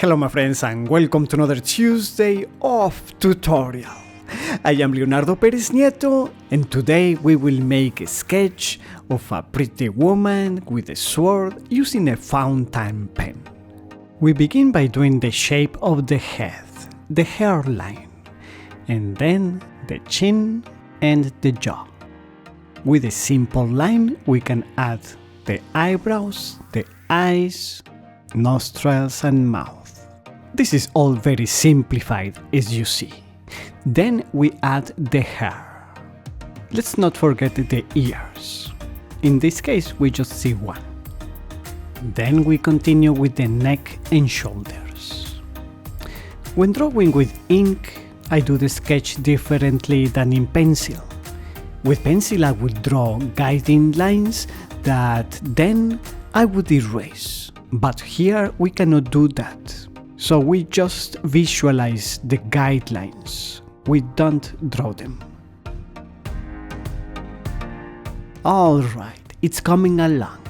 Hello my friends and welcome to another Tuesday of tutorial. I am Leonardo Perez Nieto and today we will make a sketch of a pretty woman with a sword using a fountain pen. We begin by doing the shape of the head, the hairline, and then the chin and the jaw. With a simple line we can add the eyebrows, the eyes, nostrils and mouth. This is all very simplified as you see. Then we add the hair. Let's not forget the ears. In this case we just see one. Then we continue with the neck and shoulders. When drawing with ink, I do the sketch differently than in pencil. With pencil I would draw guiding lines that then I would erase. But here we cannot do that. So we just visualize the guidelines. We don't draw them. Alright, it's coming along.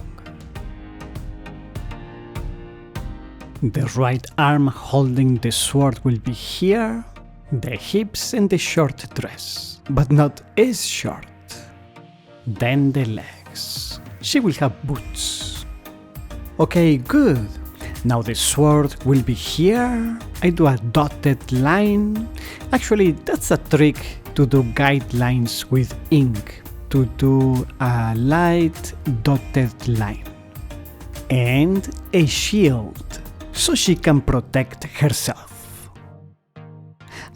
The right arm holding the sword will be here, the hips and the short dress, but not as short. Then the legs. She will have boots. Okay, good. Now the sword will be here. I do a dotted line. Actually, that's a trick to do guidelines with ink, to do a light dotted line. And a shield, so she can protect herself.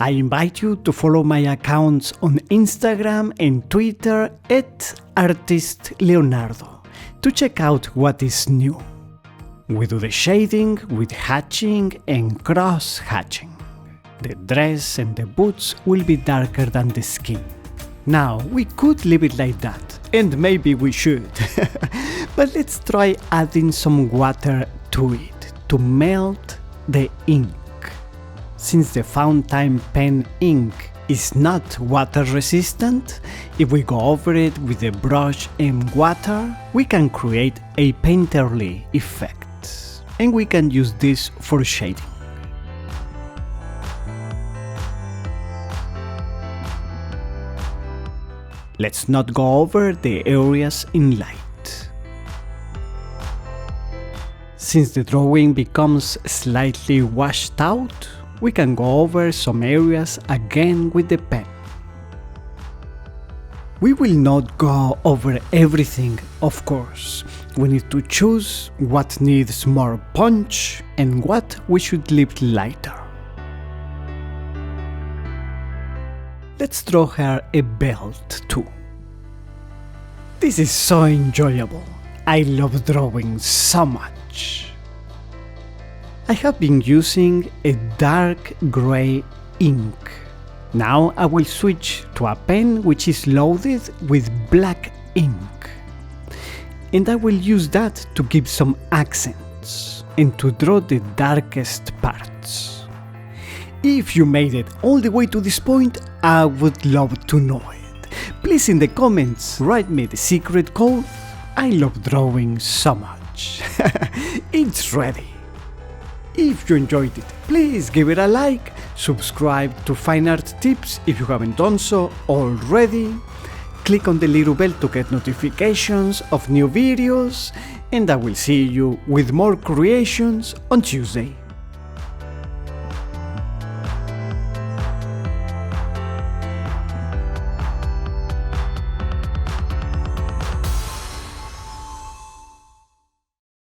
I invite you to follow my accounts on Instagram and Twitter @ArtistLeonardo to check out what is new. We do the shading with hatching and cross hatching. The dress and the boots will be darker than the skin. Now, we could leave it like that, and maybe we should. But let's try adding some water to it to melt the ink. Since the fountain pen ink is not water resistant, if we go over it with a brush and water, we can create a painterly effect. And we can use this for shading. Let's not go over the areas in light. Since the drawing becomes slightly washed out, we can go over some areas again with the pen. We will not go over everything, of course. We need to choose what needs more punch and what we should leave lighter. Let's draw her a belt too. This is so enjoyable. I love drawing so much. I have been using a dark gray ink. Now I will switch to a pen which is loaded with black ink. And I will use that to give some accents and to draw the darkest parts. If you made it all the way to this point, I would love to know it. Please in the comments write me the secret code. I love drawing so much. It's ready. If you enjoyed it, please give it a like, subscribe to Fine Art Tips if you haven't done so already, click on the little bell to get notifications of new videos, and I will see you with more creations on Tuesday.